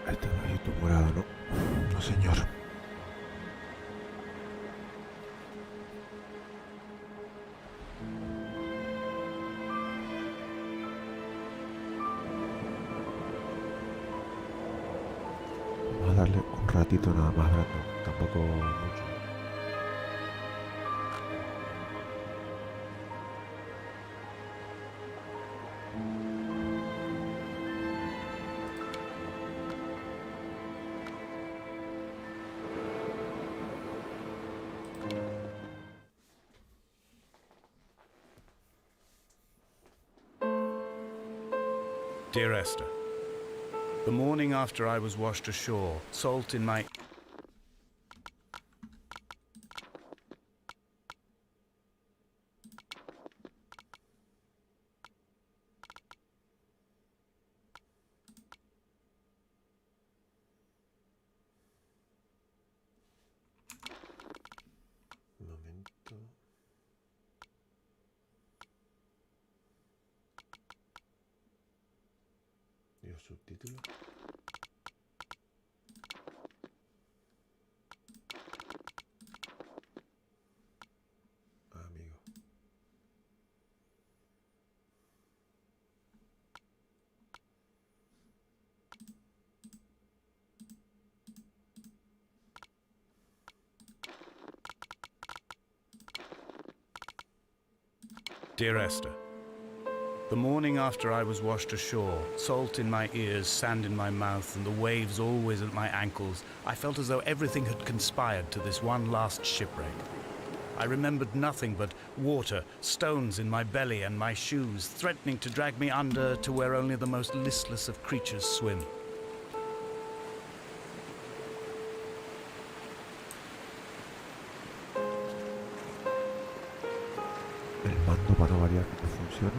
Este no es YouTube morado, ¿no? No, señor. Vamos a darle un ratito nada más, Brandon. Tampoco mucho. Dear Esther, the morning after I was washed ashore, salt in my... Un momento. ¿Y los subtítulos? Amigo. Dear Esther, the morning after I was washed ashore, salt in my ears, sand in my mouth, and the waves always at my ankles, I felt as though everything had conspired to this one last shipwreck. I remembered nothing but water, stones in my belly and my shoes, threatening to drag me under to where only the most listless of creatures swim. El mando para no variar que funciona.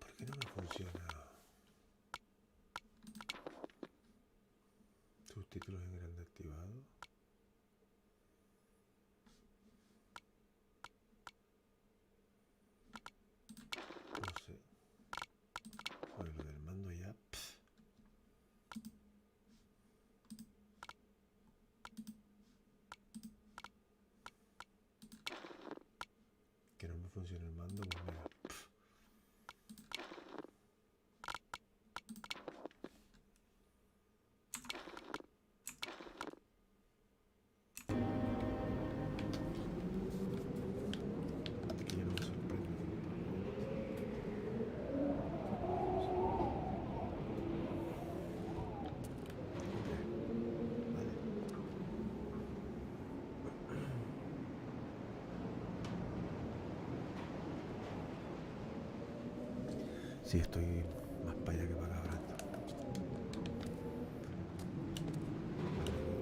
¿Por qué no me funciona? Subtítulos en grande activado. No sé. Bueno, lo del mando ya. Que no me funciona el mando, pues mira. Que ya no me sorprende. Vale. Sí, estoy más para allá que para acá, Brando.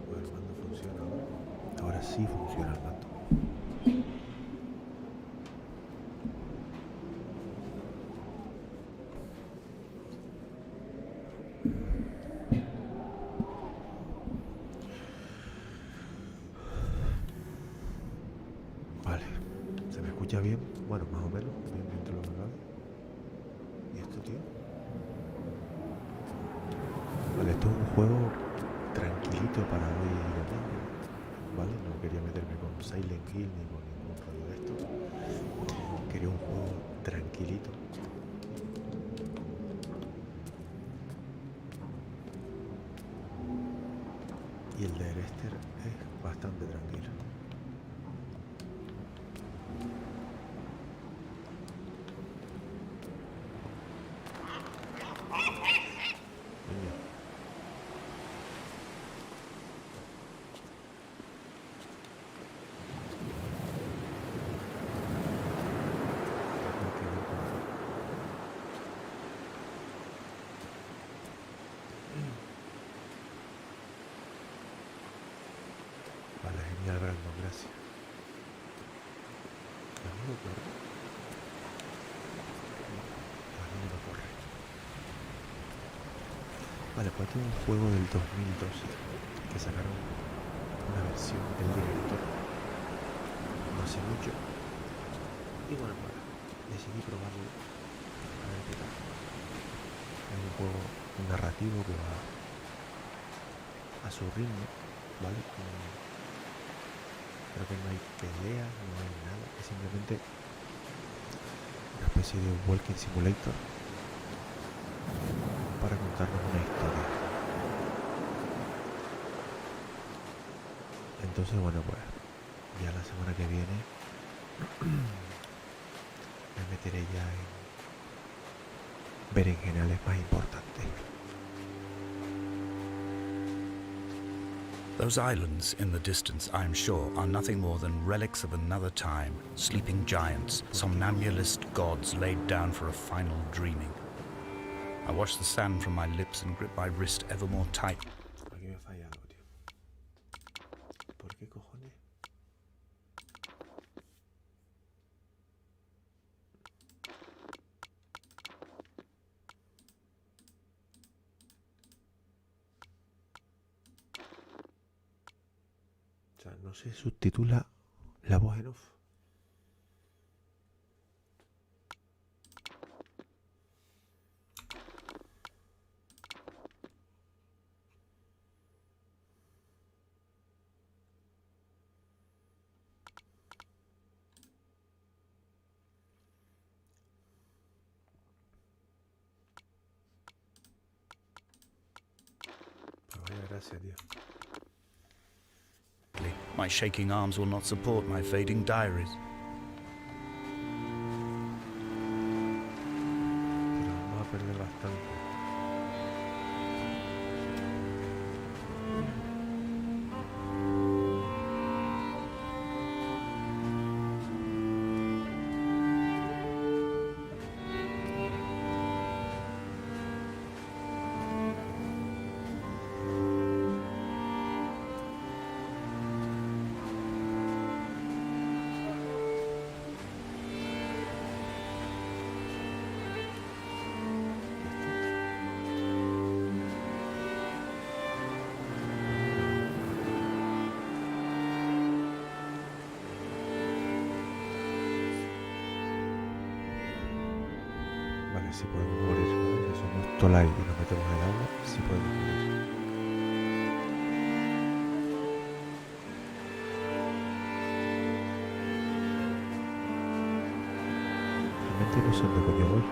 Vale, el mando funciona ahora. Ahora sí funciona el mando. Vale, ¿se me escucha bien? Bueno, más o menos, bien dentro de lo que cabe. ¿Y esto, tío? Vale, esto es un juego tranquilito para hoy domingo, ¿vale? No quería meterme con Silent Hill ni con ningún rollo de esto. Quería un juego tranquilito. Y el de Esther es bastante tranquilo. Coño. Genial, Brandon, gracias. ¿El amigo corre? No, el amigo no corre. Vale, pues este es un juego del 2012 que sacaron una versión del directo no hace mucho. Y bueno, pues decidí probarlo a ver qué tal. Es un juego narrativo que va a su ritmo, ¿vale? Creo que no hay peleas, no hay nada, es simplemente una especie de walking simulator para contarnos una historia. Entonces, bueno, pues ya la semana que viene me meteré ya en berenjenales más importantes. Those islands in the distance, I am sure, are nothing more than relics of another time, sleeping giants, somnambulist gods laid down for a final dreaming. I wash the sand from my lips and grip my wrist ever more tight. Aquí me falla algo, tío. ¿Por qué cojones? O sea, no se subtitula la voz en off. Pues vaya gracia, tío. My shaking arms will not support my fading diaries. Pero vamos a perder bastante. Vale, si podemos morir, ¿vale? Si somos Tolai y nos metemos en el agua, sí podemos morir. Realmente no sé dónde coño voy.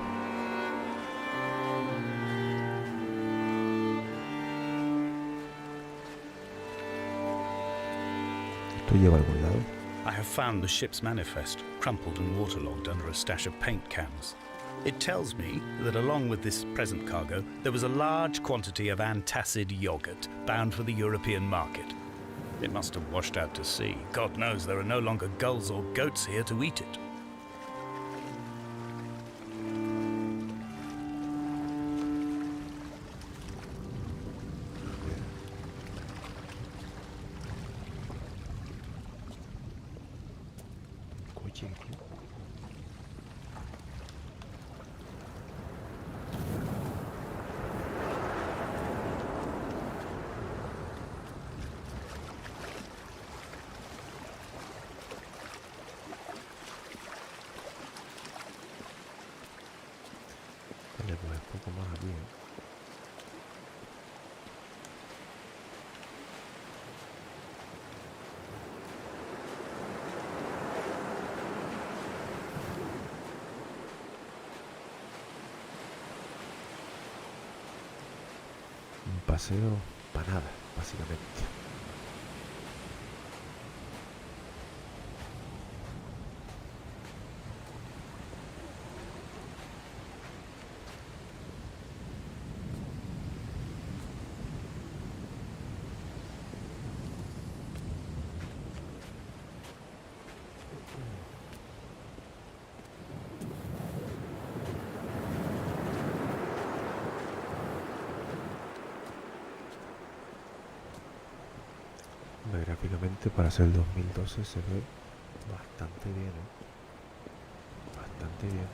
¿Esto lleva a algún lado? I have found the ship's manifest, crumpled and waterlogged under a stash of paint cans. It tells me that along with this present cargo, there was a large quantity of antacid yogurt bound for the European market. It must have washed out to sea. God knows there are no longer gulls or goats here to eat it. Coche, tío. Vale, pues poco más aquí, ¿eh? Un paseo para nada, básicamente. Sinceramente, para ser el 2012 se ve bastante bien, ¿eh? Bastante bien.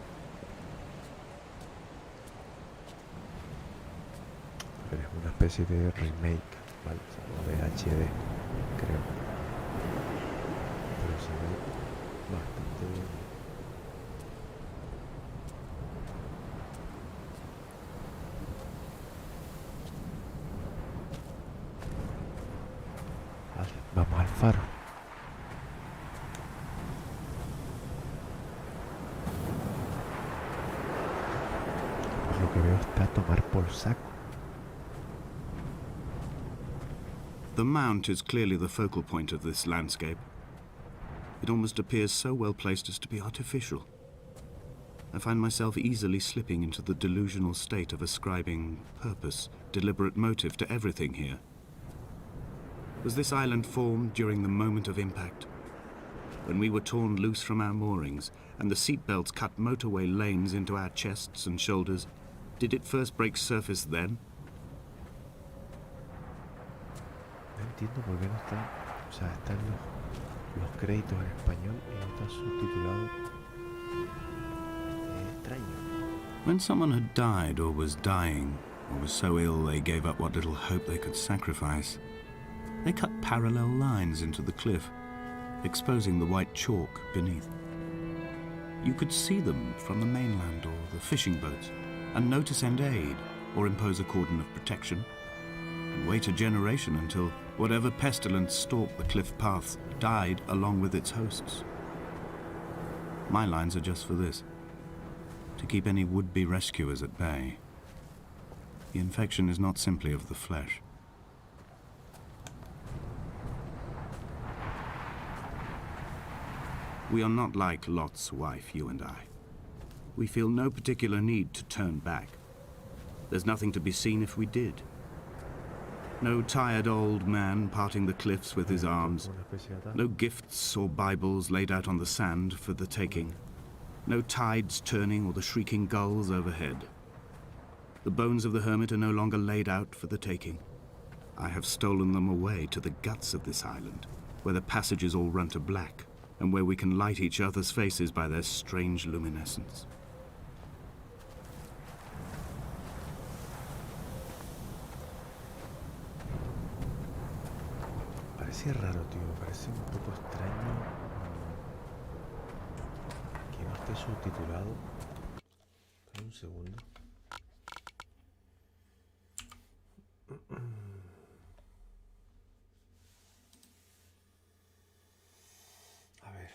A ver, es una especie de remake, ¿vale? O sea, no de HD, creo. Pero se ve bastante bien. Vale, vamos al faro. Por lo que veo está a tomar por saco. The mount is clearly the focal point of this landscape. It almost appears so well placed as to be artificial. I find myself easily slipping into the delusional state of ascribing purpose, deliberate motive to everything here. Was this island formed during the moment of impact? When we were torn loose from our moorings and the seatbelts cut motorway lanes into our chests and shoulders, did it first break surface then? No entiendo por qué no está... O sea, están los créditos en español y no está subtitulado. Es extraño. When someone had died or was dying, or was so ill they gave up what little hope they could sacrifice, they cut parallel lines into the cliff, exposing the white chalk beneath. You could see them from the mainland or the fishing boats, and know to send aid or impose a cordon of protection, and wait a generation until whatever pestilence stalked the cliff paths died along with its hosts. My lines are just for this, to keep any would-be rescuers at bay. The infection is not simply of the flesh. We are not like Lot's wife, you and I. We feel no particular need to turn back. There's nothing to be seen if we did. No tired old man parting the cliffs with his arms. No gifts or Bibles laid out on the sand for the taking. No tides turning or the shrieking gulls overhead. The bones of the hermit are no longer laid out for the taking. I have stolen them away to the guts of this island, where the passages all run to black, and where we can light each other's faces by their strange luminescence. Parece raro, tío. Parece un poco extraño que no esté subtitulado. Espera un segundo. A ver.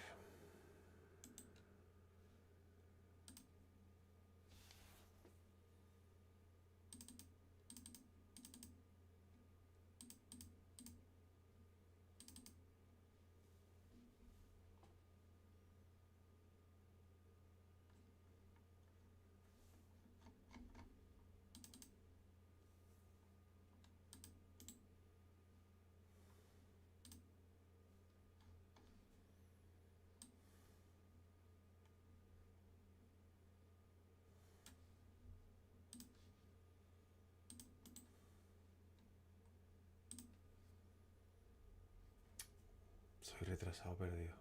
Soy retrasado perdido.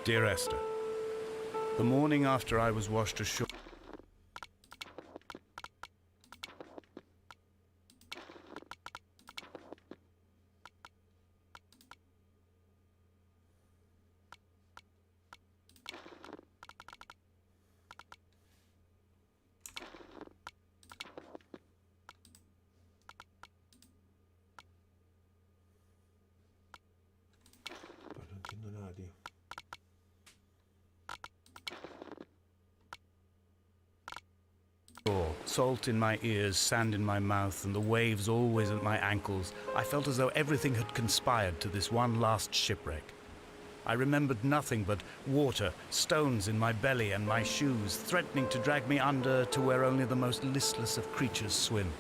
Dear Esther, the morning after I was washed ashore. Pues no entiendo nada, tío. Salt in my ears, sand in my mouth, and the waves always at my ankles, I felt as though everything had conspired to this one last shipwreck. I remembered nothing but water, stones in my belly and my shoes, threatening to drag me under to where only the most listless of creatures swim.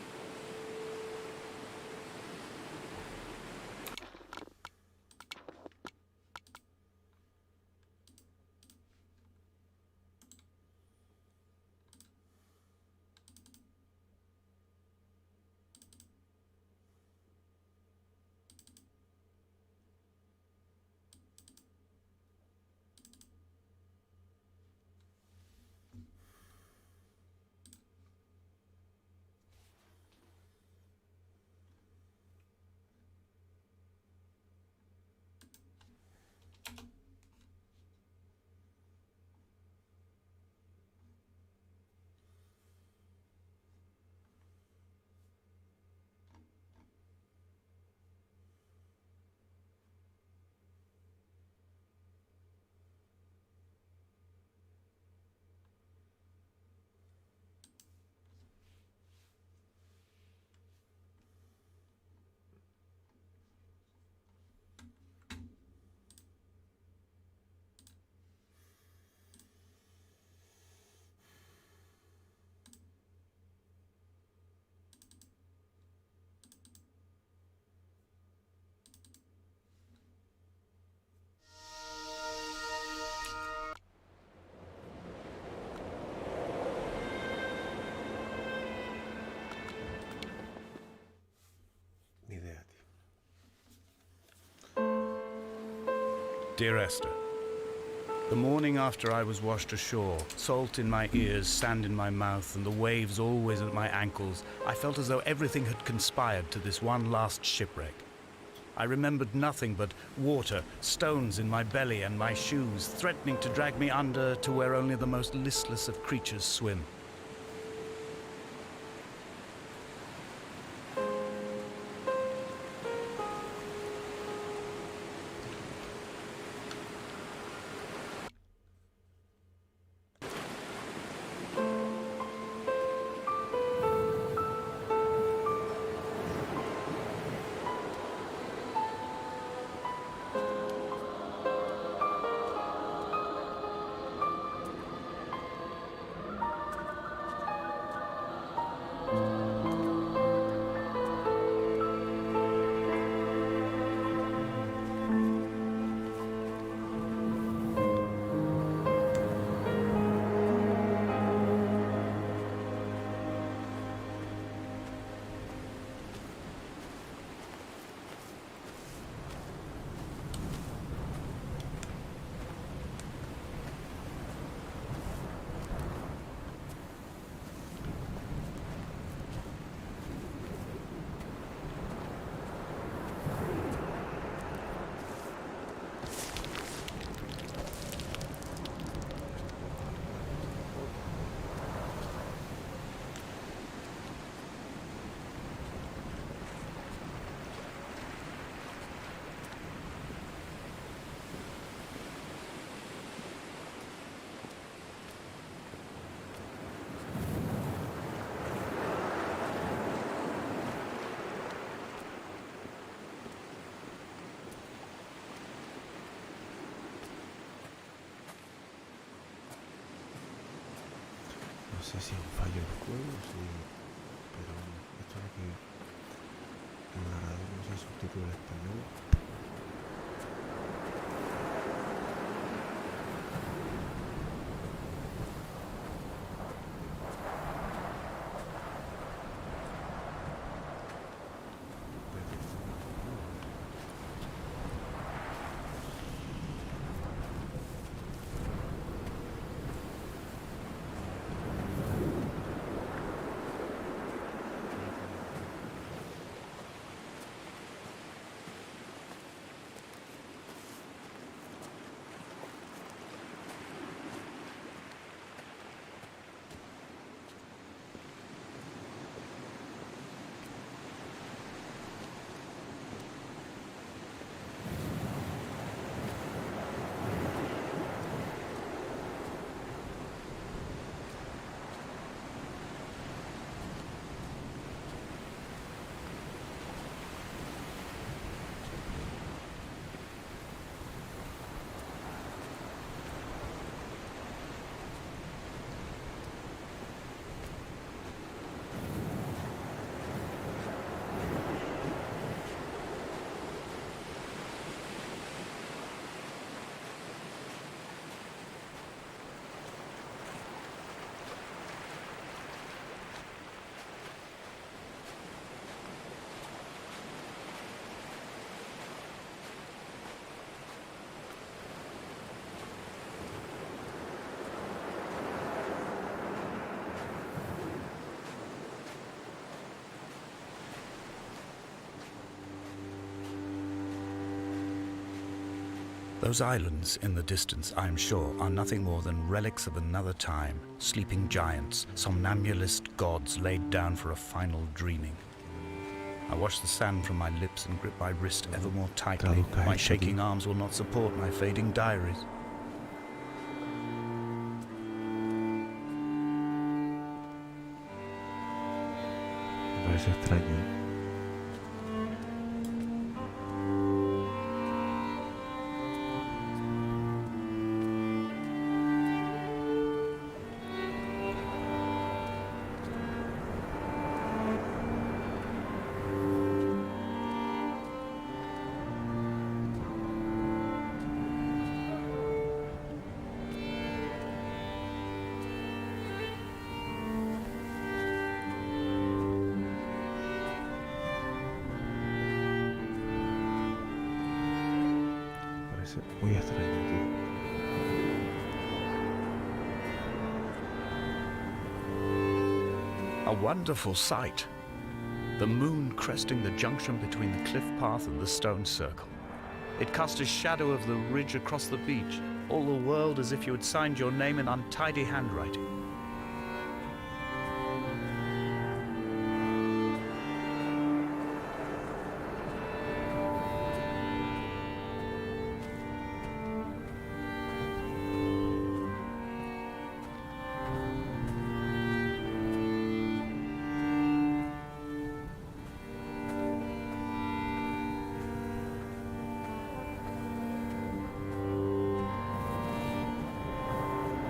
Ni idea, tío. Dear Esther, the morning after I was washed ashore, salt in my ears, sand in my mouth, and the waves always at my ankles, I felt as though everything had conspired to this one last shipwreck. I remembered nothing but water, stones in my belly and my shoes, threatening to drag me under to where only the most listless of creatures swim. No sé si es un fallo del juego, sí, pero esto era que el narrador no se subtitula al español. Those islands in the distance, I am sure, are nothing more than relics of another time, sleeping giants, somnambulist gods laid down for a final dreaming. I wash the sand from my lips and grip my wrist ever more tightly. My shaking arms will not support my fading diaries. Me parece extraño. Muy extraño, tío. A wonderful sight. The moon cresting the junction between the cliff path and the stone circle. It cast a shadow of the ridge across the beach, all the world as if you had signed your name in untidy handwriting.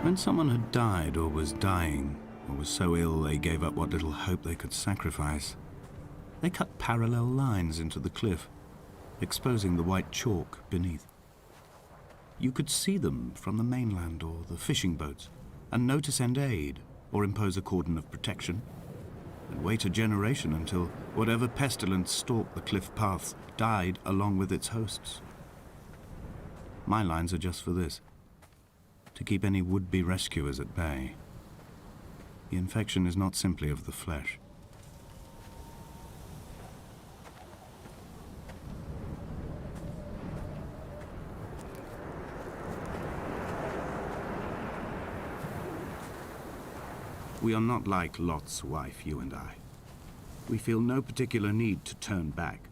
When someone had died or was dying, or was so ill they gave up what little hope they could sacrifice, they cut parallel lines into the cliff, exposing the white chalk beneath. You could see them from the mainland or the fishing boats, and know to send aid or impose a cordon of protection, and wait a generation until whatever pestilence stalked the cliff paths died along with its hosts. My lines are just for this. To keep any would-be rescuers at bay. The infection is not simply of the flesh. We are not like Lot's wife, you and I. We feel no particular need to turn back.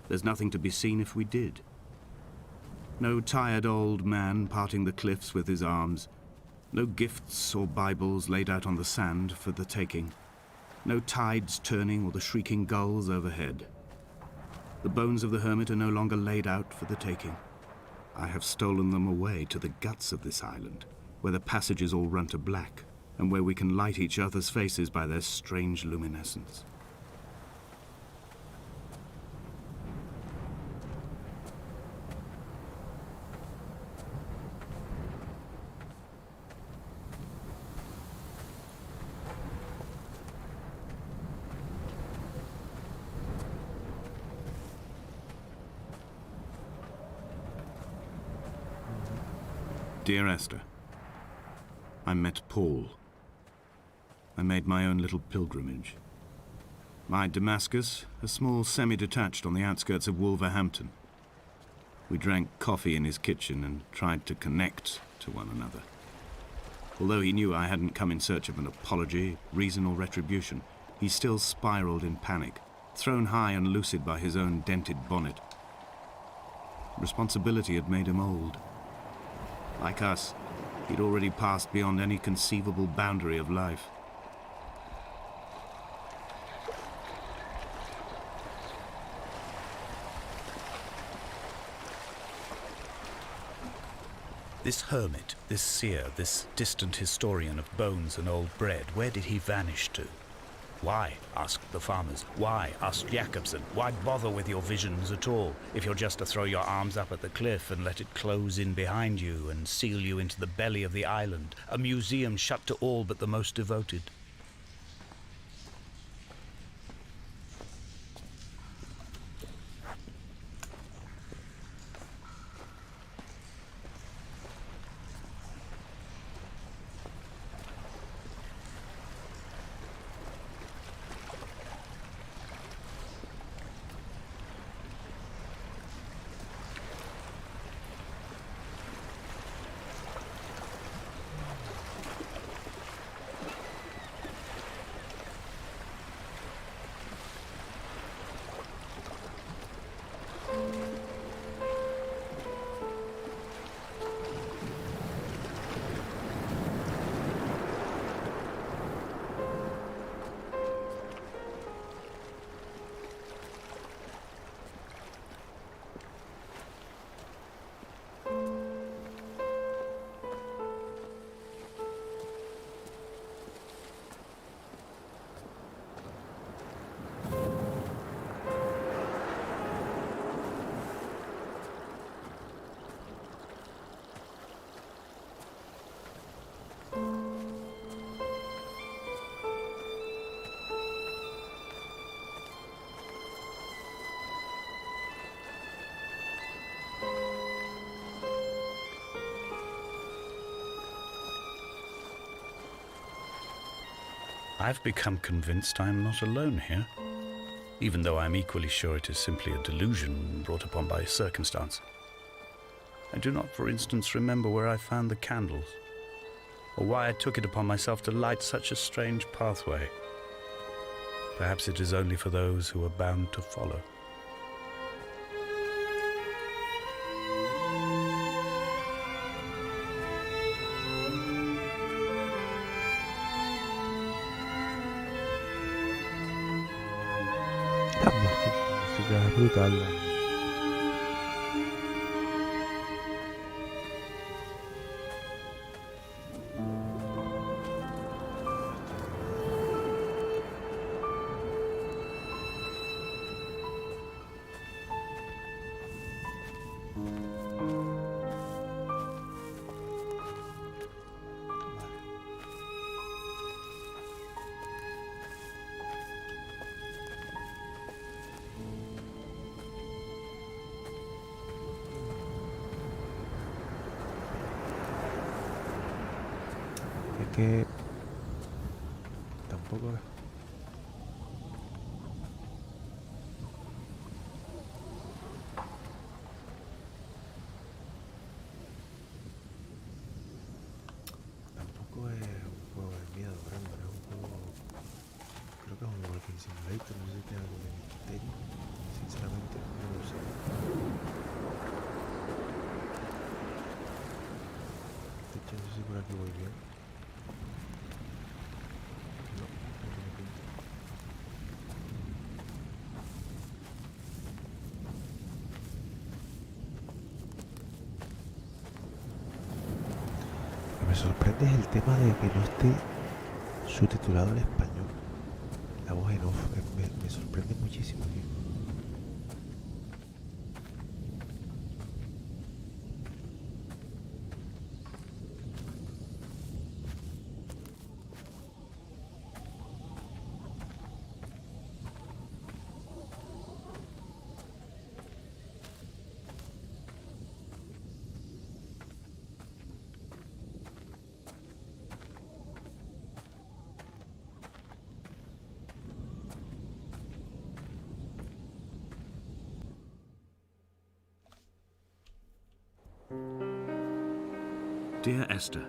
There's nothing to be seen if we did. No tired old man parting the cliffs with his arms. No gifts or Bibles laid out on the sand for the taking. No tides turning or the shrieking gulls overhead. The bones of the hermit are no longer laid out for the taking. I have stolen them away to the guts of this island, where the passages all run to black, and where we can light each other's faces by their strange luminescence. Dear Esther, I met Paul. I made my own little pilgrimage. My Damascus, a small semi-detached on the outskirts of Wolverhampton. We drank coffee in his kitchen and tried to connect to one another. Although he knew I hadn't come in search of an apology, reason or retribution, he still spiraled in panic, thrown high and lucid by his own dented bonnet. Responsibility had made him old. Like us, he'd already passed beyond any conceivable boundary of life. This hermit, this seer, this distant historian of bones and old bread, where did he vanish to? Why, asked the farmers. Why, asked Jakobsen. Why bother with your visions at all, if you're just to throw your arms up at the cliff and let it close in behind you and seal you into the belly of the island, a museum shut to all but the most devoted? I've become convinced I am not alone here, even though I'm equally sure it is simply a delusion brought upon by circumstance. I do not, for instance, remember where I found the candles, or why I took it upon myself to light such a strange pathway. Perhaps it is only for those who are bound to follow. La música es brutal. Es que tampoco es. Tampoco es un juego de miedo, grande, es un juego. Creo que es un walking simulator, no sé si tiene algo de misterio. Sinceramente, no lo sé. De hecho, no sé si por aquí voy bien. No, no tiene pinta. Lo que me sorprende es el tema de que no esté subtitulado al español. La voz en off me sorprende muchísimo, tío. Dear Esther,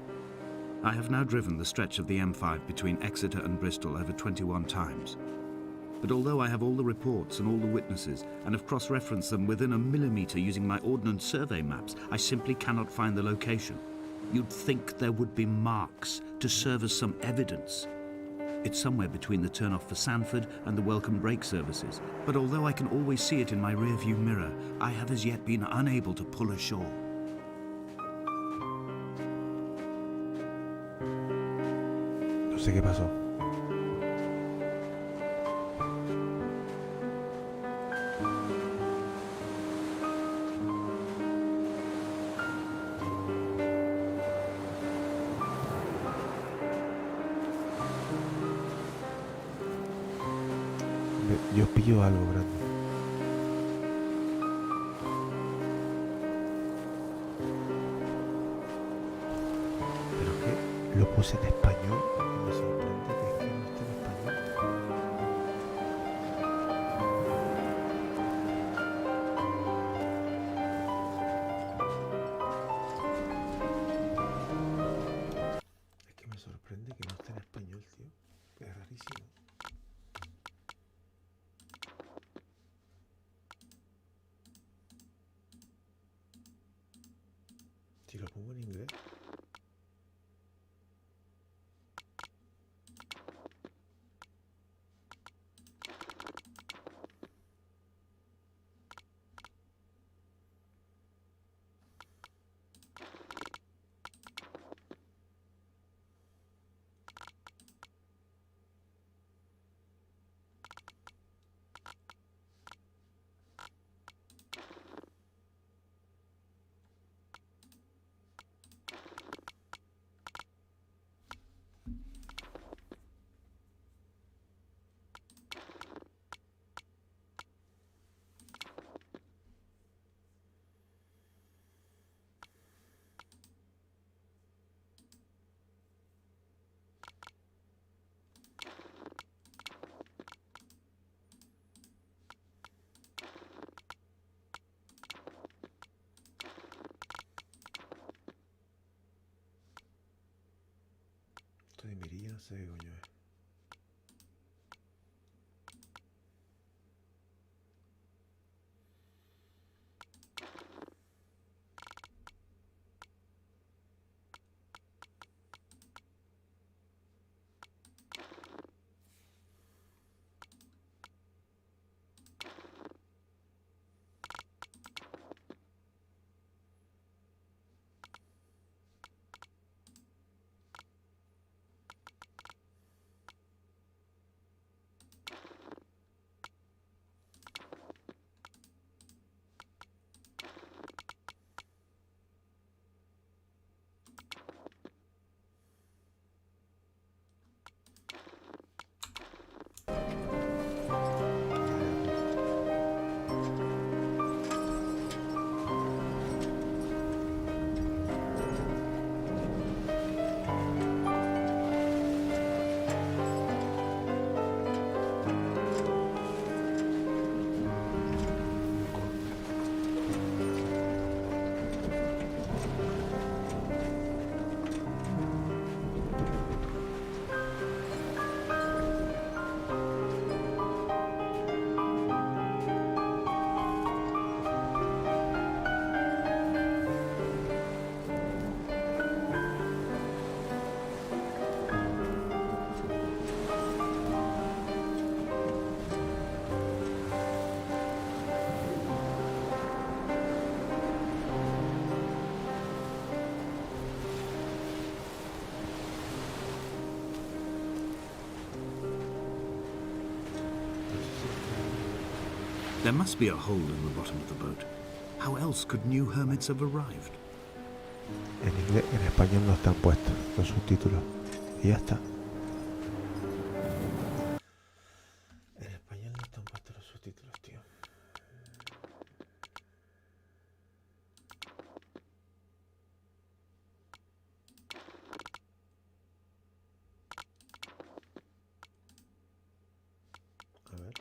I have now driven the stretch of the M5 between Exeter and Bristol over 21 times. But although I have all the reports and all the witnesses and have cross-referenced them within a millimetre using my ordnance survey maps, I simply cannot find the location. You'd think there would be marks to serve as some evidence. It's somewhere between the turn-off for Sanford and the welcome break services. But although I can always see it in my rear-view mirror, I have as yet been unable to pull ashore. No sé qué pasó. Yo pillo algo grande. Pero es que lo puse en español y me sorprende que es que no esté en español. Es que me sorprende que no esté en español, tío. Es rarísimo. Si lo pongo en inglés. No sé qué coño es. There must be a hole in the bottom of the boat. How else could new hermits have arrived? En inglés, en español no están puestos los subtítulos. Y ya está. En español no están puestos los subtítulos, tío. A ver.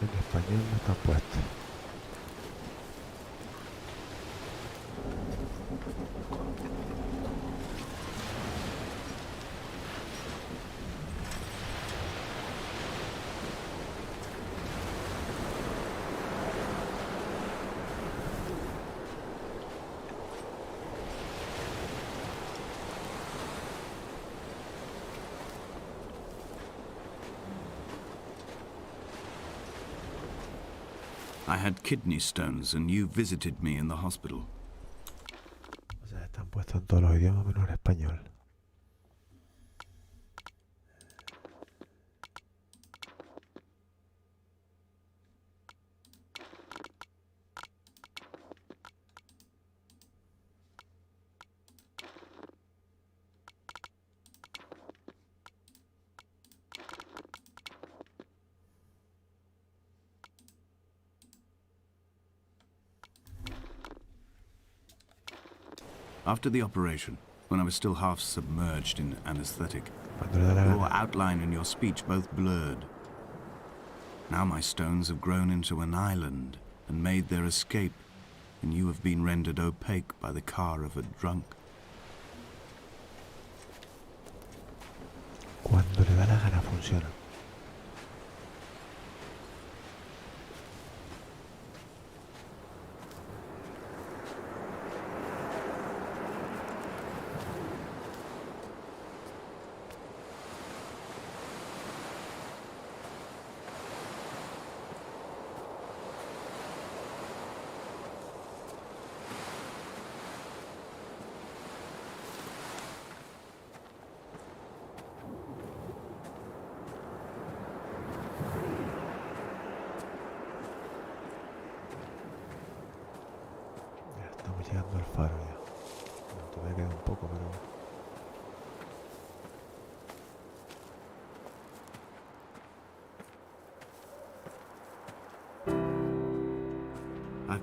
En español no están puestos. I had kidney stones and you visited me in the hospital. O sea, están puestos en todos los idiomas menos en español. After the operation, when I was still half submerged in anesthetic, Cuando le da la your gana. outline and your speech both blurred. Now my stones have grown into an island and made their escape, and you have been rendered opaque by the car of a drunk. Cuando le da la gana funciona. Estamos llegando al faro ya. Bueno, todavía queda un poco, pero...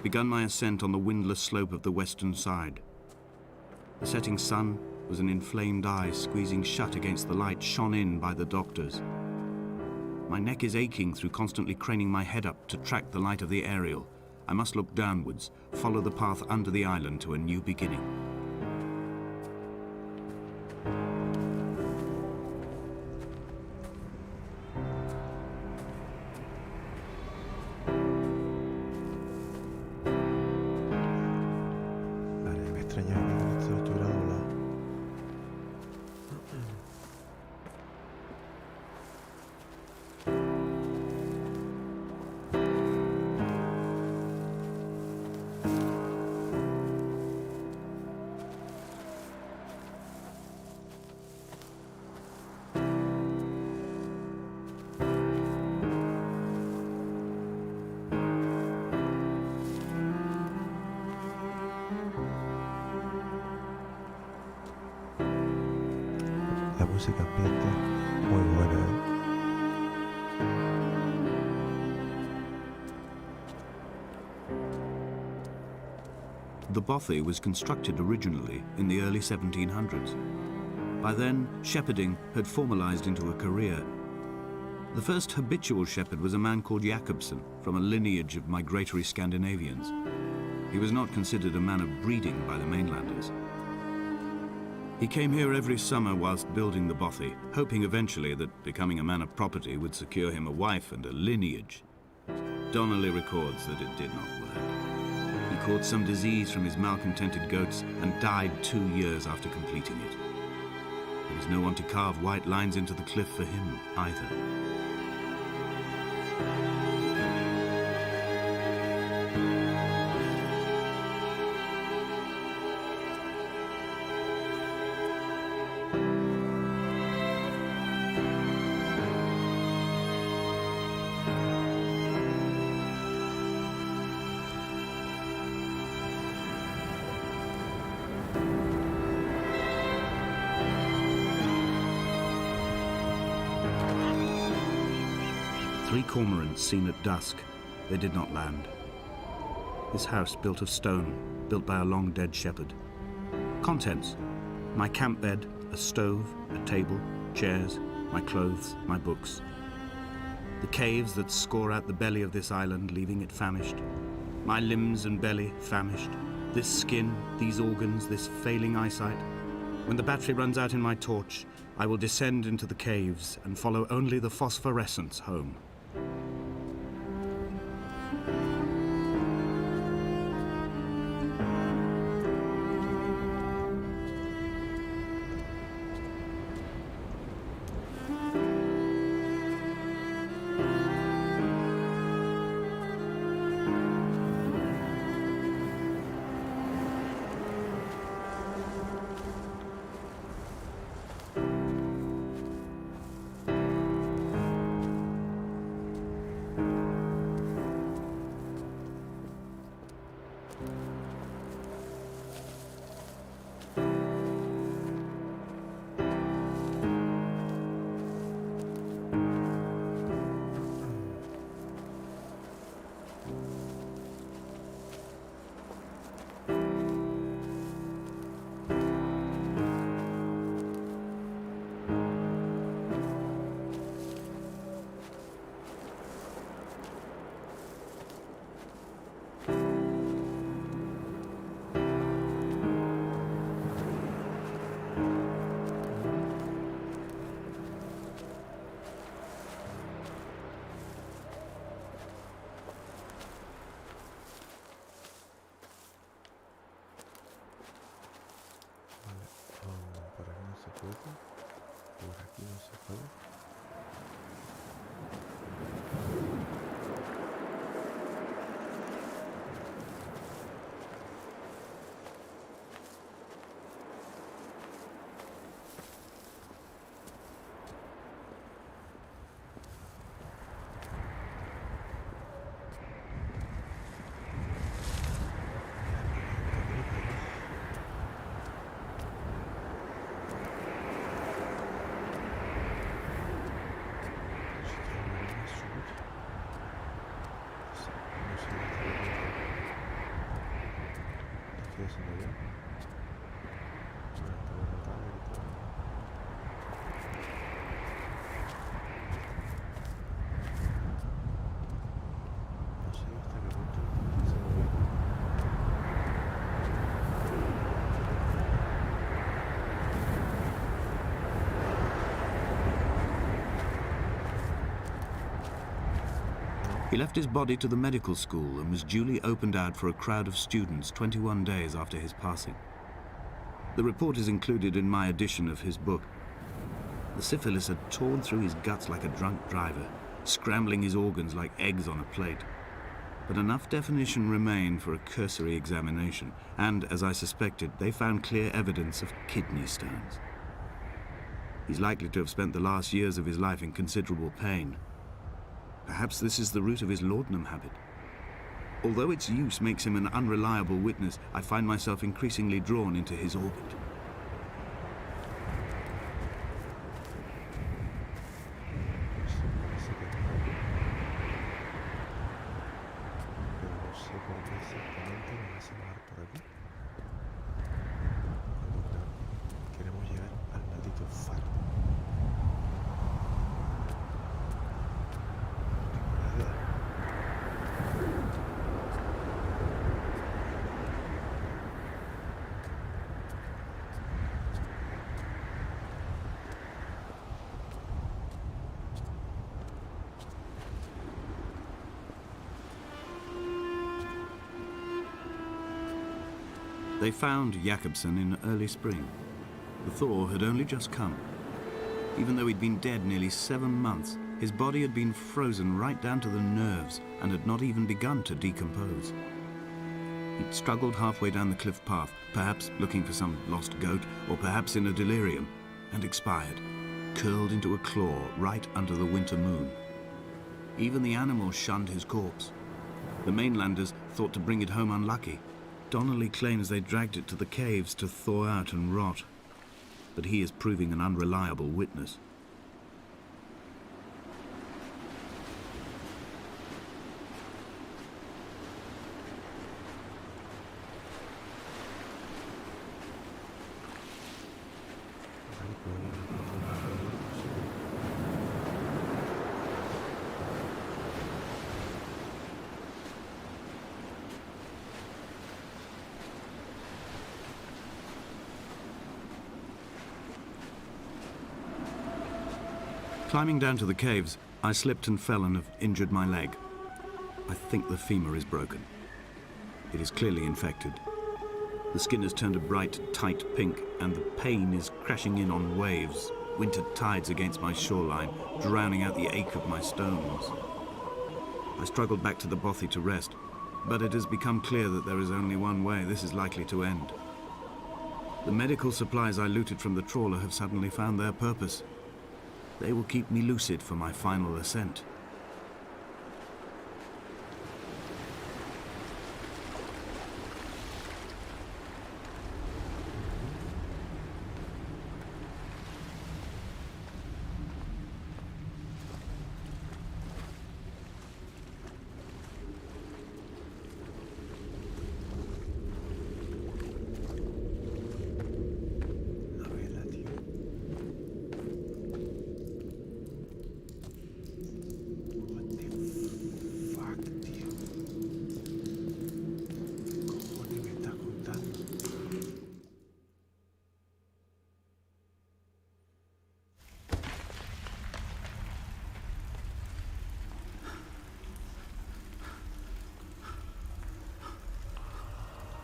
begun my ascent on the windless slope of the western side. The setting sun was an inflamed eye squeezing shut against the light shone in by the doctors. My neck is aching through constantly craning my head up to track the light of the aerial. I must look downwards, follow the path under the island to a new beginning. Vale, me extraña que esto estuviera doblado. La música ambiente muy buena, ¿eh? The bothy was constructed originally in the early 1700s. By then, shepherding had formalized into a career. The first habitual shepherd was a man called Jakobsen, from a lineage of migratory Scandinavians. He was not considered a man of breeding by the mainlanders. He came here every summer whilst building the bothy, hoping eventually that becoming a man of property would secure him a wife and a lineage. Donnelly records that it did not work. He caught some disease from his malcontented goats and died 2 years after completing it. There was no one to carve white lines into the cliff for him either. Three cormorants seen at dusk. They did not land. This house built of stone, built by a long-dead shepherd. Contents: my camp bed, a stove, a table, chairs, my clothes, my books. The caves that score out the belly of this island, leaving it famished. My limbs and belly famished. This skin, these organs, this failing eyesight. When the battery runs out in my torch, I will descend into the caves and follow only the phosphorescence home. He left his body to the medical school and was duly opened out for a crowd of students 21 days after his passing. The report is included in my edition of his book. The syphilis had torn through his guts like a drunk driver, scrambling his organs like eggs on a plate. But enough definition remained for a cursory examination, and, as I suspected, they found clear evidence of kidney stones. He's likely to have spent the last years of his life in considerable pain. Perhaps this is the root of his laudanum habit. Although its use makes him an unreliable witness, I find myself increasingly drawn into his orbit. They found Jakobsen in early spring. The thaw had only just come. Even though he'd been dead nearly 7 months, his body had been frozen right down to the nerves and had not even begun to decompose. He'd struggled halfway down the cliff path, perhaps looking for some lost goat, or perhaps in a delirium, and expired, curled into a claw right under the winter moon. Even the animals shunned his corpse. The mainlanders thought to bring it home unlucky. Donnelly claims they dragged it to the caves to thaw out and rot, but he is proving an unreliable witness. Climbing down to the caves, I slipped and fell and have injured my leg. I think the femur is broken. It is clearly infected. The skin has turned a bright, tight pink, and the pain is crashing in on waves, winter tides against my shoreline, drowning out the ache of my stones. I struggled back to the bothy to rest, but it has become clear that there is only one way this is likely to end. The medical supplies I looted from the trawler have suddenly found their purpose. They will keep me lucid for my final ascent.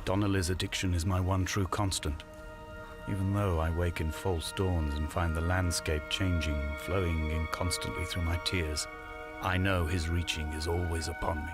Donnelly's addiction is my one true constant. Even though I wake in false dawns and find the landscape changing, flowing inconstantly through my tears, I know his reaching is always upon me.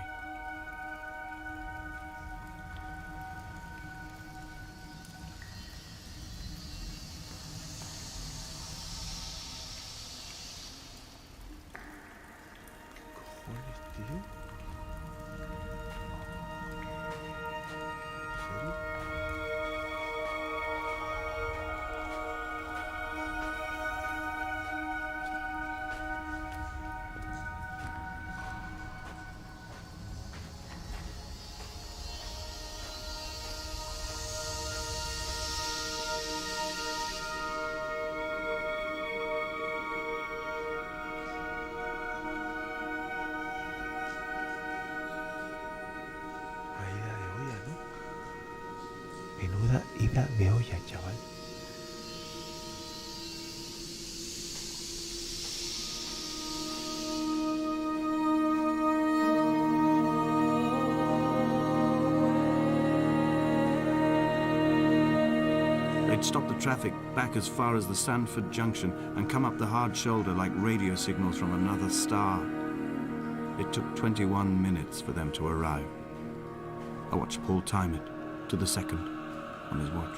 stop the traffic back as far as the Sandford Junction and come up the hard shoulder like radio signals from another star. It took 21 minutes for them to arrive. I watched Paul time it to the second on his watch.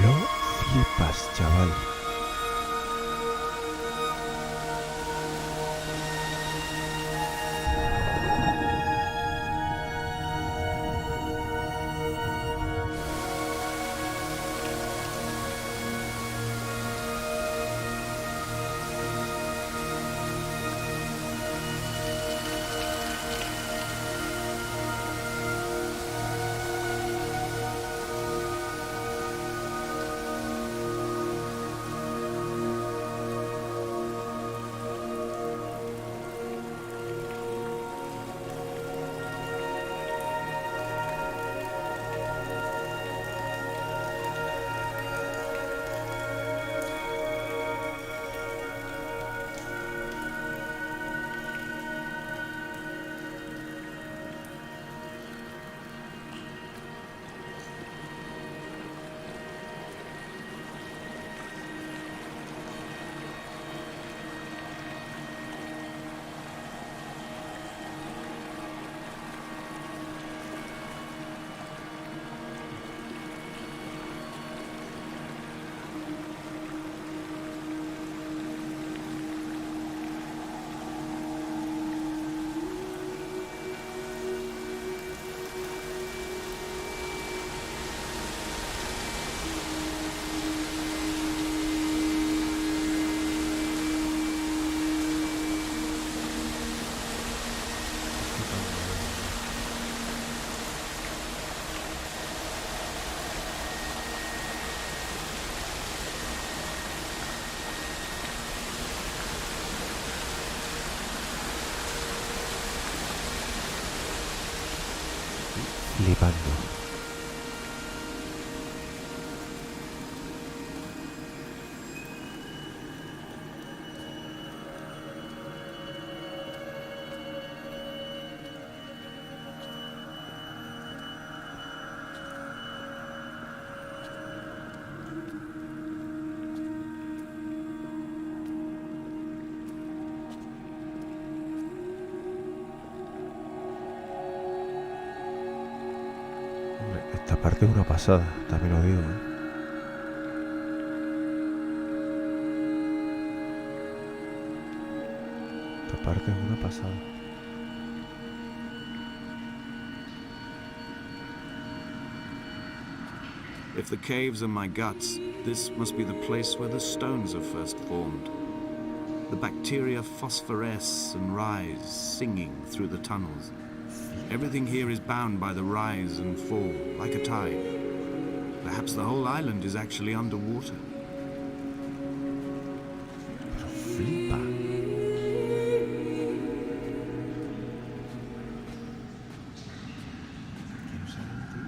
Lo flipas, chaval. Flipando. Esta parte es una pasada, también lo digo, ¿eh? Esta parte es una pasada. If the caves are my guts, this must be the place where the stones are first formed. The bacteria phosphoresce and rise, singing through the tunnels. Everything here is bound by the rise and fall, like a tide. Perhaps the whole island is actually underwater. Pero flipa. Quiero sentir.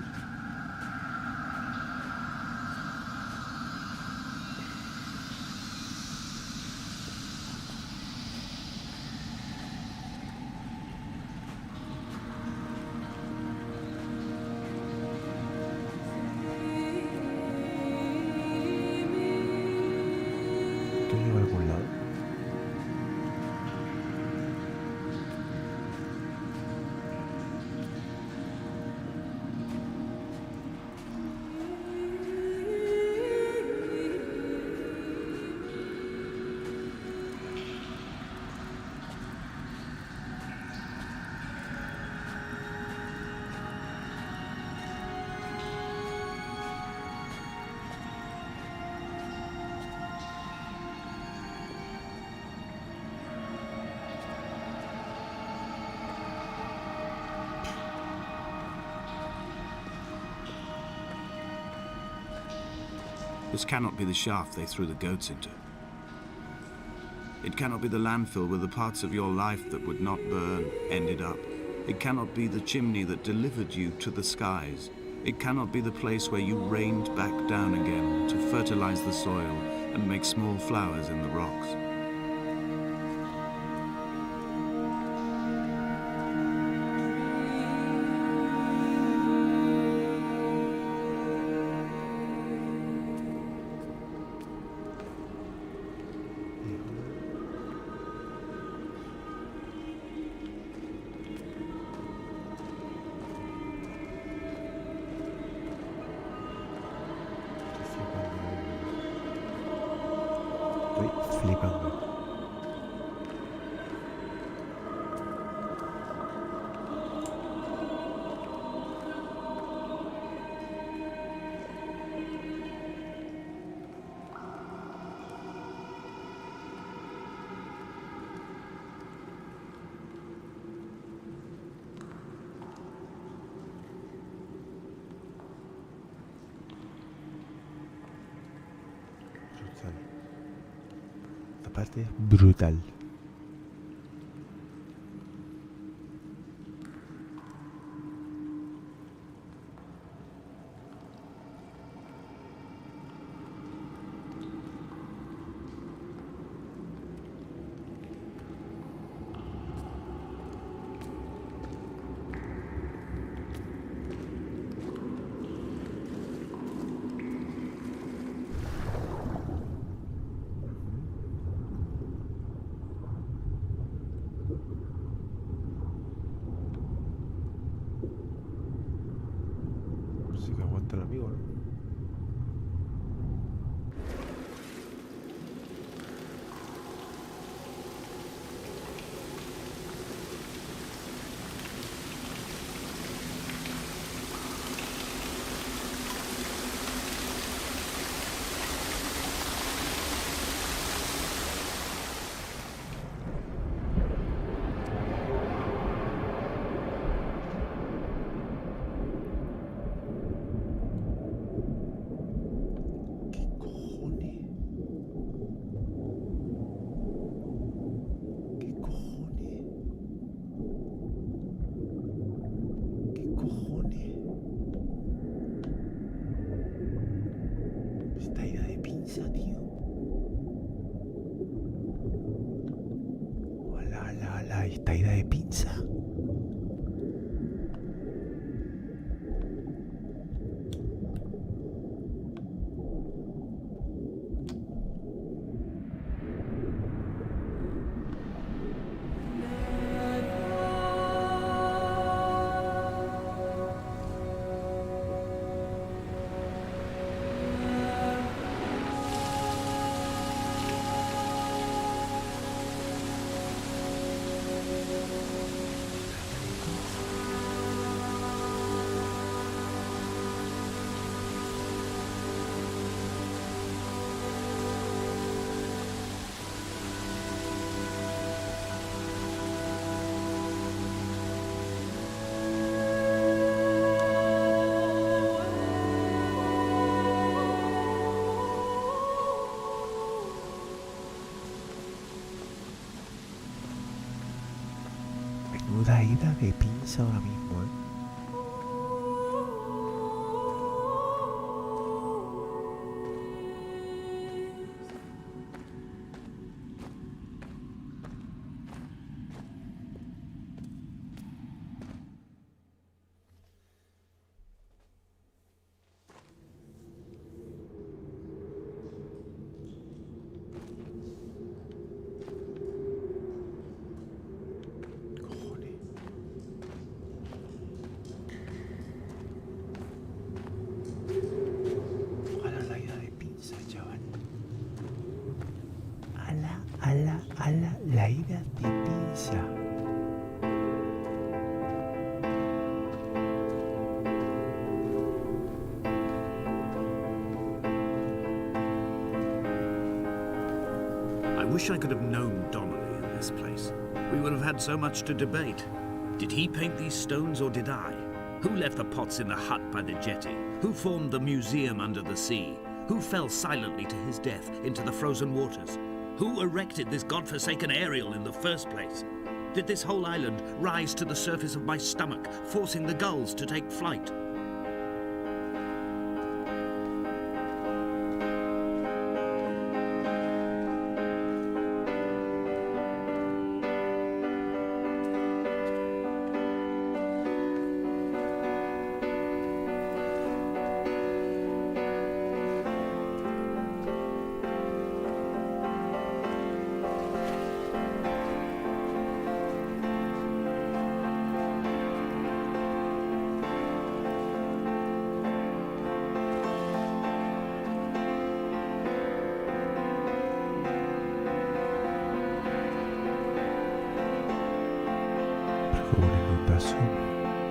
This cannot be the shaft they threw the goats into. It cannot be the landfill where the parts of your life that would not burn ended up. It cannot be the chimney that delivered you to the skies. It cannot be the place where you rained back down again to fertilize the soil and make small flowers in the rocks. Estoy flipando. Esta parte es brutal. Sí que aguanta el amigo, ¿no? Esta ida de pinza. Menuda ida de pinza ahora mismo, ¿eh? La ida de pinza. I wish I could have known Donnelly in this place. We would have had so much to debate. Did he paint these stones or did I? Who left the pots in the hut by the jetty? Who formed the museum under the sea? Who fell silently to his death into the frozen waters? Who erected this godforsaken aerial in the first place? Did this whole island rise to the surface of my stomach, forcing the gulls to take flight?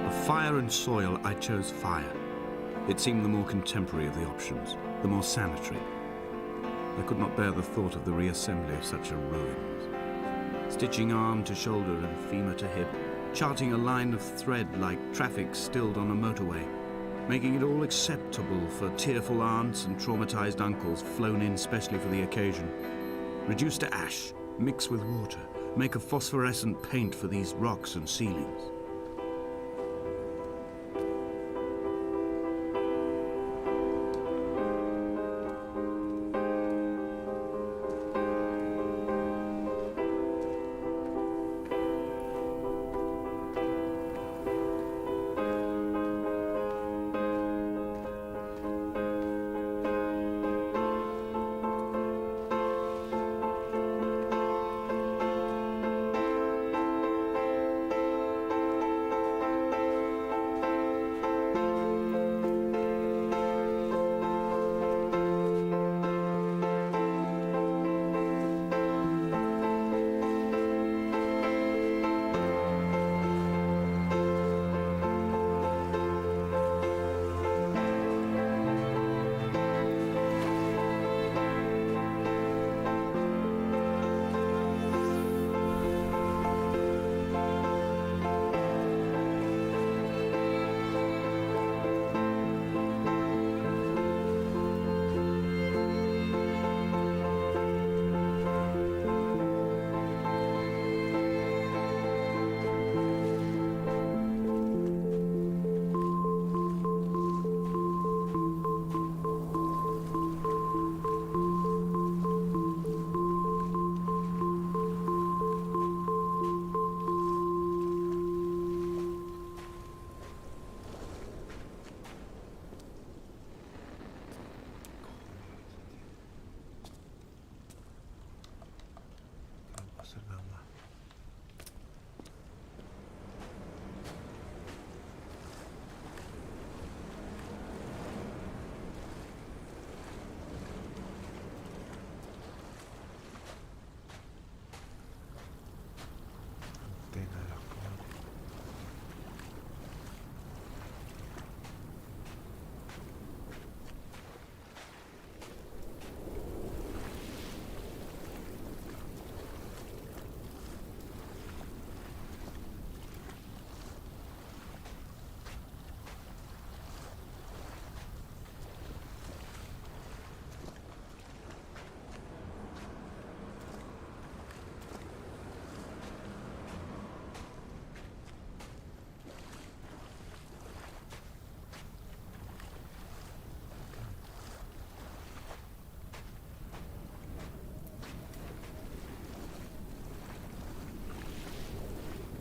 Of fire and soil, I chose fire. It seemed the more contemporary of the options, the more sanitary. I could not bear the thought of the reassembly of such a ruins. Stitching arm to shoulder and femur to hip, charting a line of thread like traffic stilled on a motorway, making it all acceptable for tearful aunts and traumatized uncles flown in specially for the occasion. Reduce to ash, mix with water, make a phosphorescent paint for these rocks and ceilings.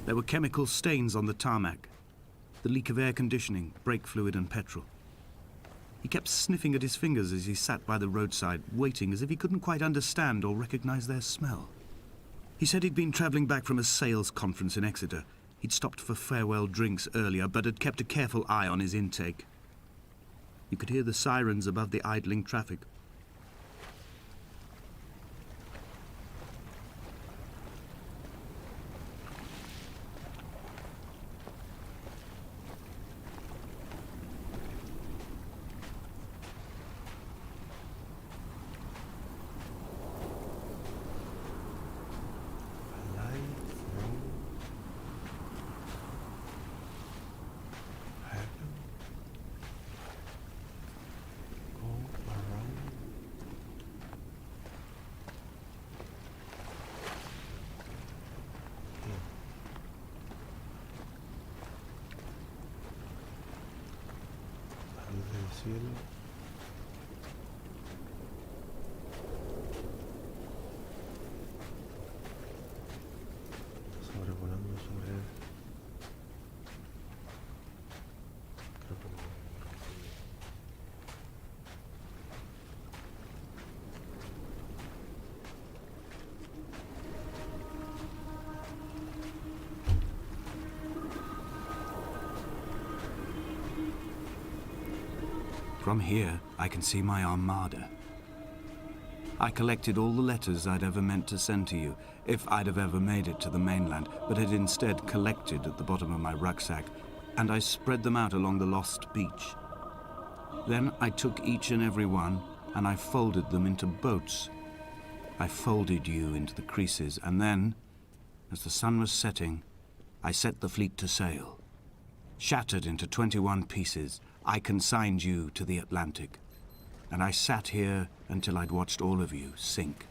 There were chemical stains on the tarmac, the leak of air conditioning, brake fluid and petrol. He kept sniffing at his fingers as he sat by the roadside, waiting as if he couldn't quite understand or recognize their smell. He said he'd been traveling back from a sales conference in Exeter. He'd stopped for farewell drinks earlier, but had kept a careful eye on his intake. You could hear the sirens above the idling traffic. Go around cielo. Sobrevolando sobre él. Creo que no. From here, I can see my armada. I collected all the letters I'd ever meant to send to you, if I'd have ever made it to the mainland, but had instead collected at the bottom of my rucksack, and I spread them out along the lost beach. Then I took each and every one, and I folded them into boats. I folded you into the creases, and then, as the sun was setting, I set the fleet to sail. Shattered into 21 pieces, I consigned you to the Atlantic, and I sat here until I'd watched all of you sink.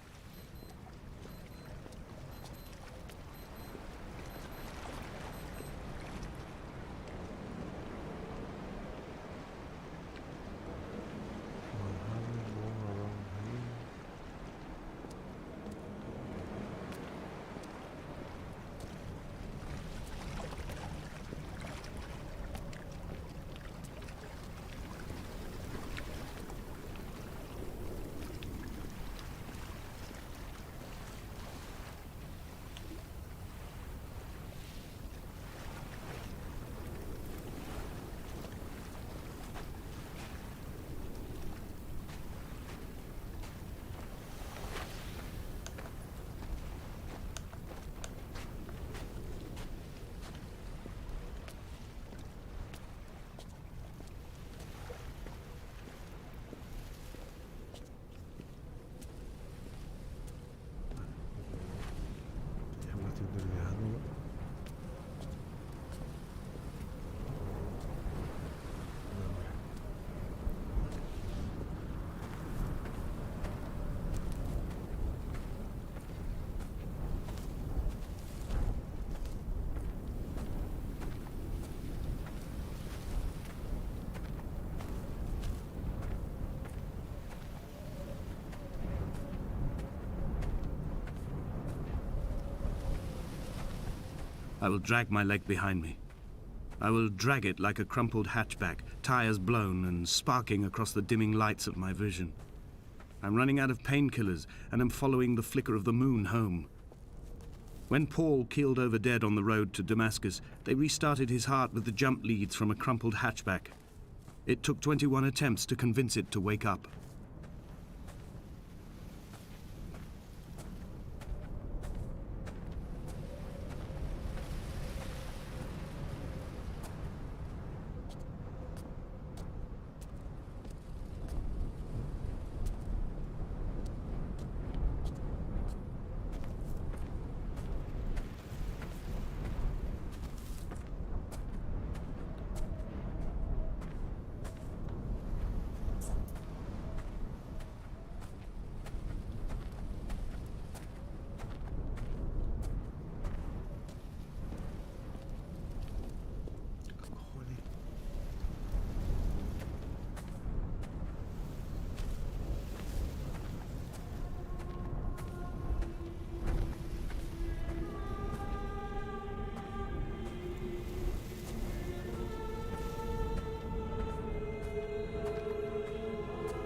I will drag my leg behind me. I will drag it like a crumpled hatchback, tires blown and sparking across the dimming lights of my vision. I'm running out of painkillers and am following the flicker of the moon home. When Paul keeled over dead on the road to Damascus, they restarted his heart with the jump leads from a crumpled hatchback. It took 21 attempts to convince it to wake up.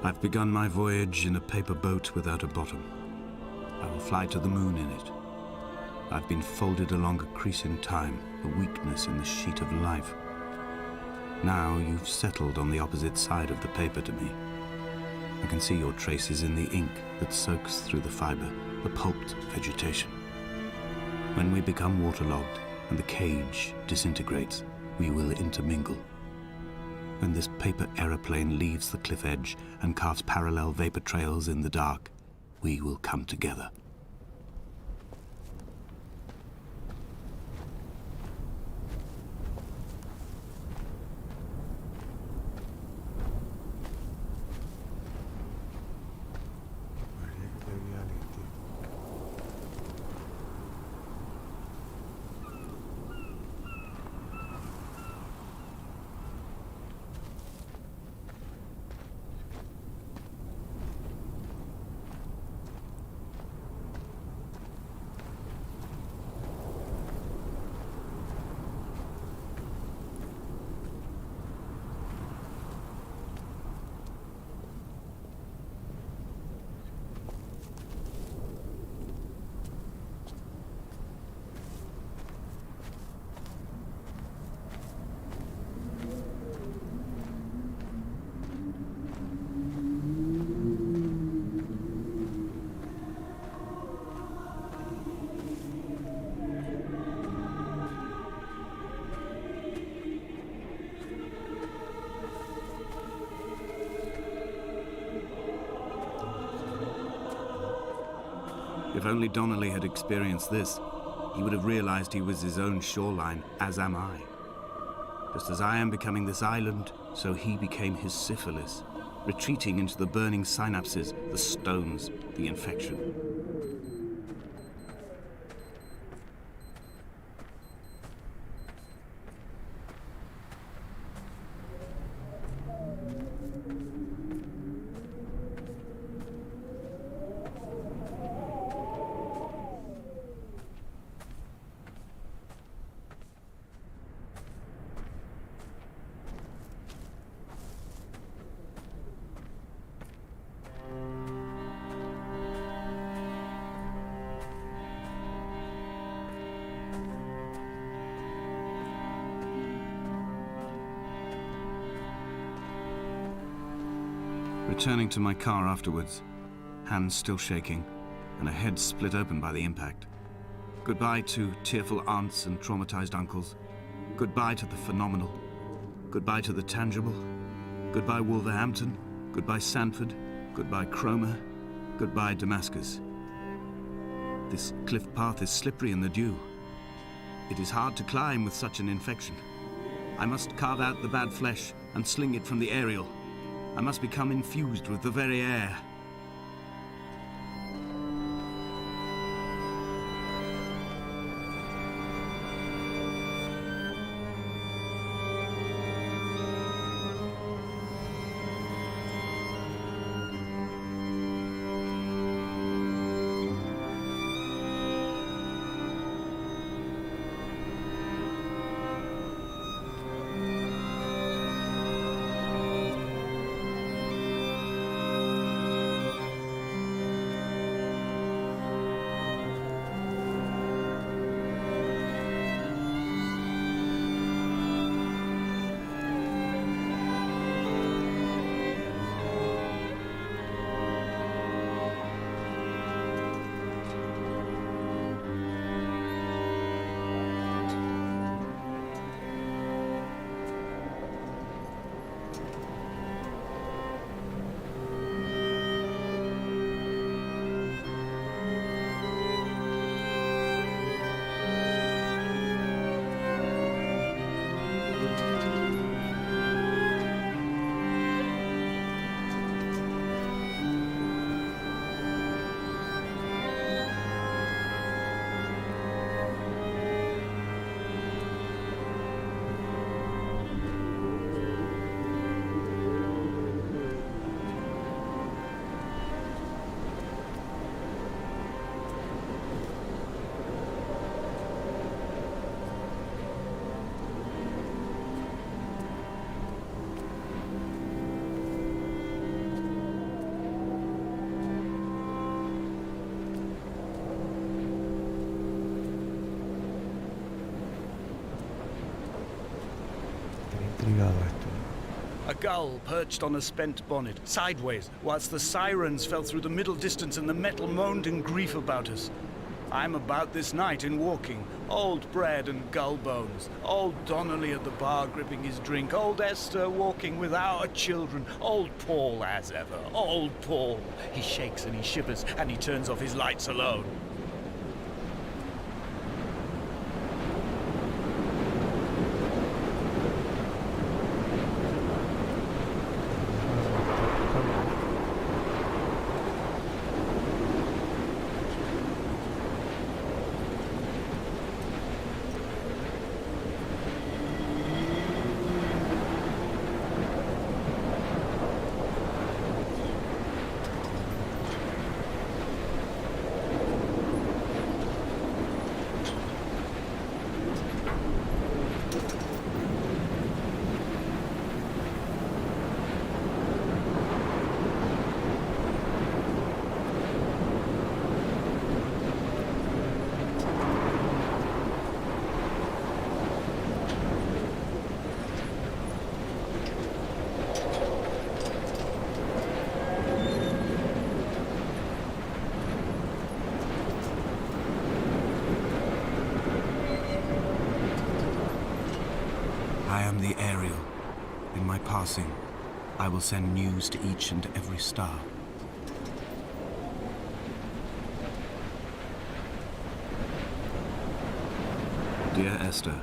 I've begun my voyage in a paper boat without a bottom. I will fly to the moon in it. I've been folded along a crease in time, a weakness in the sheet of life. Now you've settled on the opposite side of the paper to me. I can see your traces in the ink that soaks through the fiber, the pulped vegetation. When we become waterlogged and the cage disintegrates, we will intermingle. When this paper aeroplane leaves the cliff edge and casts parallel vapor trails in the dark, we will come together. If only Donnelly had experienced this, he would have realized he was his own shoreline, as am I. Just as I am becoming this island, so he became his syphilis, retreating into the burning synapses, the stones, the infection. Returning to my car afterwards, hands still shaking, and a head split open by the impact. Goodbye to tearful aunts and traumatized uncles. Goodbye to the phenomenal. Goodbye to the tangible. Goodbye Wolverhampton. Goodbye Sanford. Goodbye Cromer. Goodbye Damascus. This cliff path is slippery in the dew. It is hard to climb with such an infection. I must carve out the bad flesh and sling it from the aerial. I must become infused with the very air. A gull perched on a spent bonnet, sideways, whilst the sirens fell through the middle distance and the metal moaned in grief about us. I'm about this night in walking, old bread and gull bones, old Donnelly at the bar gripping his drink, old Esther walking with our children, old Paul as ever, old Paul. He shakes and he shivers and he turns off his lights alone. I am the aerial. In my passing, I will send news to each and every star. Dear Esther,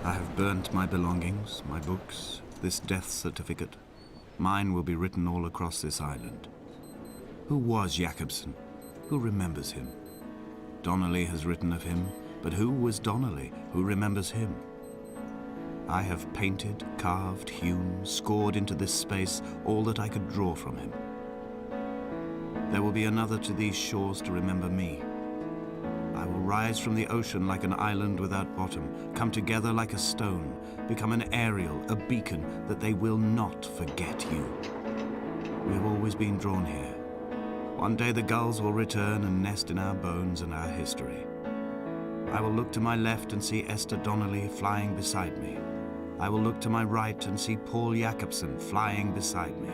I have burnt my belongings, my books, this death certificate. Mine will be written all across this island. Who was Jakobsen? Who remembers him? Donnelly has written of him, but who was Donnelly? Who remembers him? I have painted, carved, hewn, scored into this space all that I could draw from him. There will be another to these shores to remember me. I will rise from the ocean like an island without bottom, come together like a stone, become an aerial, a beacon, that they will not forget you. We have always been drawn here. One day the gulls will return and nest in our bones and our history. I will look to my left and see Esther Donnelly flying beside me. I will look to my right and see Paul Jakobsen flying beside me.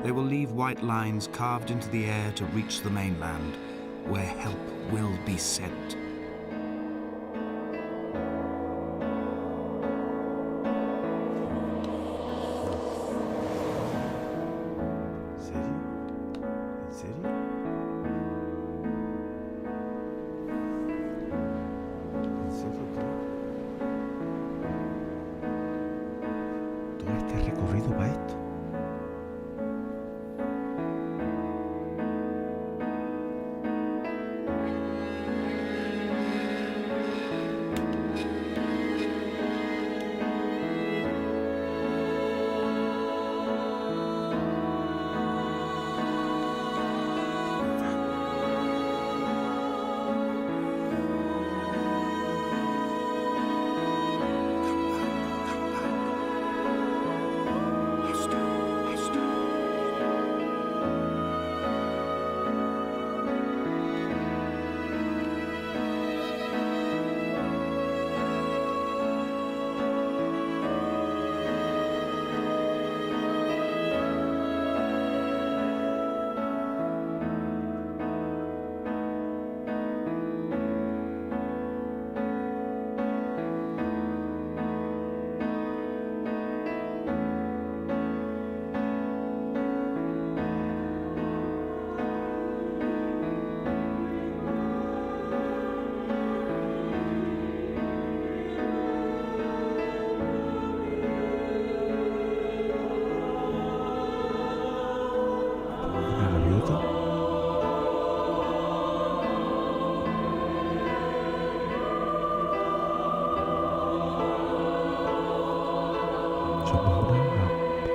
They will leave white lines carved into the air to reach the mainland, where help will be sent.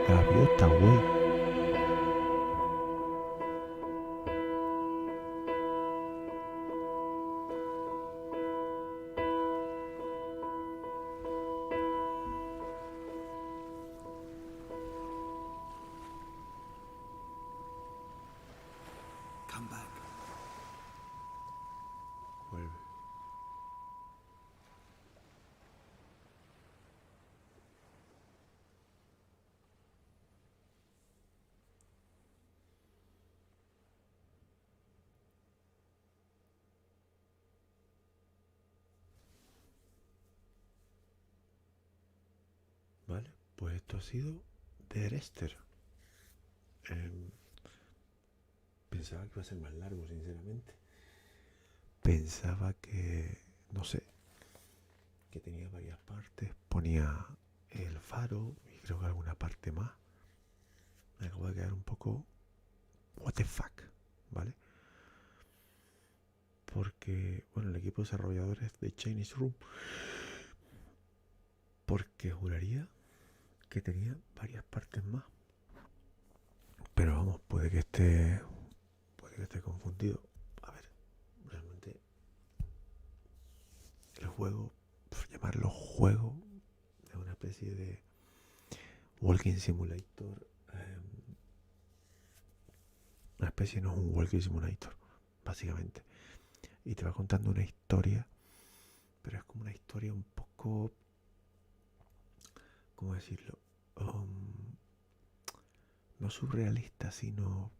Gaviota, güey. Come back. Vuelve. Vale, pues esto ha sido de Esther. Pensaba que iba a ser más largo, sinceramente. Pensaba que, no sé, que tenía varias partes. Ponía el faro y creo que alguna parte más. Me acabo de quedar un poco what the fuck, ¿vale? Porque, bueno, el equipo de desarrolladores de Chinese Room, porque juraría que tenía varias partes más. Pero vamos, puede que esté confundido. A ver, realmente el juego, llamarlo juego, es una especie de walking simulator. Una especie, no es un walking simulator, básicamente. Y te va contando una historia, pero es como una historia un poco, ¿cómo decirlo? No surrealista, sino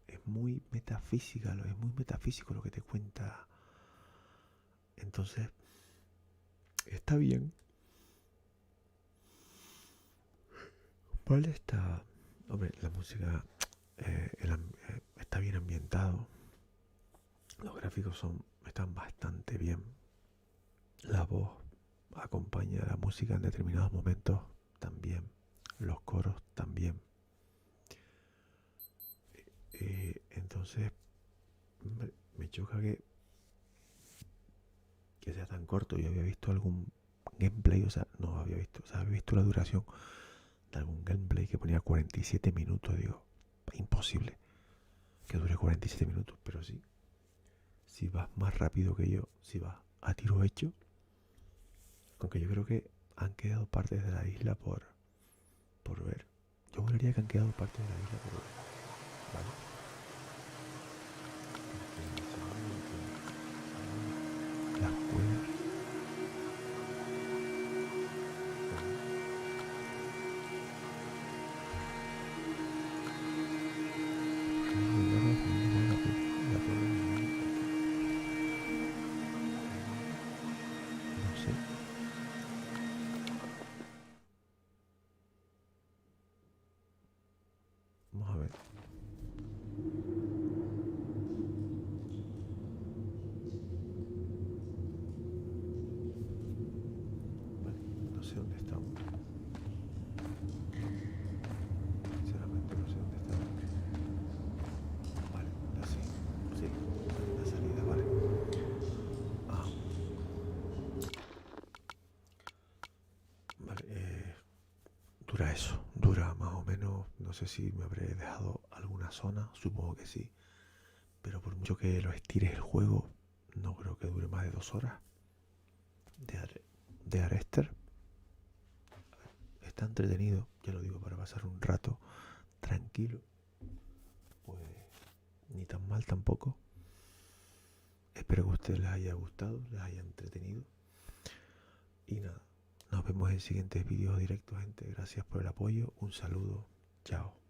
es muy metafísica, es muy metafísico lo que te cuenta. Entonces, está bien. Vale, está... Hombre, la música está bien ambientado. Los gráficos están bastante bien. La voz acompaña a la música en determinados momentos también. Los coros también. Entonces me choca que sea tan corto. Yo había visto algún gameplay, había visto la duración de algún gameplay que ponía 47 minutos. Digo, imposible que dure 47 minutos, pero sí. Si vas más rápido que yo, si vas a tiro hecho, aunque yo creo que han quedado partes de la isla por ver. Yo juraría que han quedado partes de la isla por ver, ¿vale? Las cuevas. No sé. Vamos a ver. Vale, no sé dónde estamos. Sinceramente no sé dónde estamos. Vale, así. Sí, la salida, vale. Ah, vale, dura eso. Dura más o menos, no sé si me habré dejado alguna zona, supongo que sí. Pero por mucho que lo estires el juego, no creo que dure más de 2 horas. De Esther está entretenido, ya lo digo, para pasar un rato tranquilo. Pues ni tan mal tampoco. Espero que a ustedes les haya gustado, les haya entretenido. Y nada, nos vemos en siguientes vídeos directos, gente. Gracias por el apoyo. Un saludo. Chao.